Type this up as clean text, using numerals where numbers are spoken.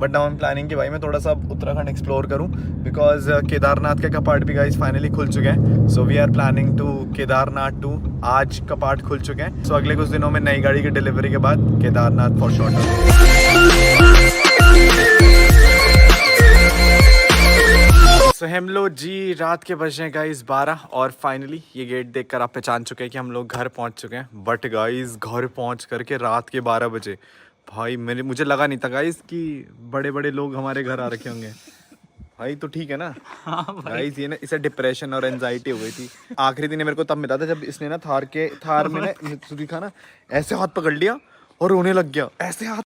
But now I am planning कि भाई मैं थोड़ा सा उत्तराखंड एक्सप्लोर करूं, बिकॉज केदारनाथ के कपाट भी गाइस फाइनली खुल चुके हैं। So we are planning to Kedarnath too. आज कपाट खुल चुके हैं, सो अगले कुछ दिनों में नई गाड़ी की डिलीवरी के बाद केदारनाथ फॉर शॉर्ट। सो हम लोग जी रात के बज रहे हैं गाइस 12 और फाइनली ये गेट देखकर आप पहचान चुके हैं कि हम लोग घर पहुंच चुके हैं। बट गाइस घर पहुंच करके रात के 12 बजे भाई मुझे लगा नहीं था गाइस कि बड़े बड़े लोग हमारे घर आ रखे होंगे। भाई तो ठीक है ना। हाँ गाइस ये ना इसे डिप्रेशन और एंजाइटी हो गई थी। आखिरी दिन मेरे को तब मिला था जब इसने ना थार में ना दिखा ना ऐसे हाथ पकड़ लिया और रोने लग गया। ऐसे हाथ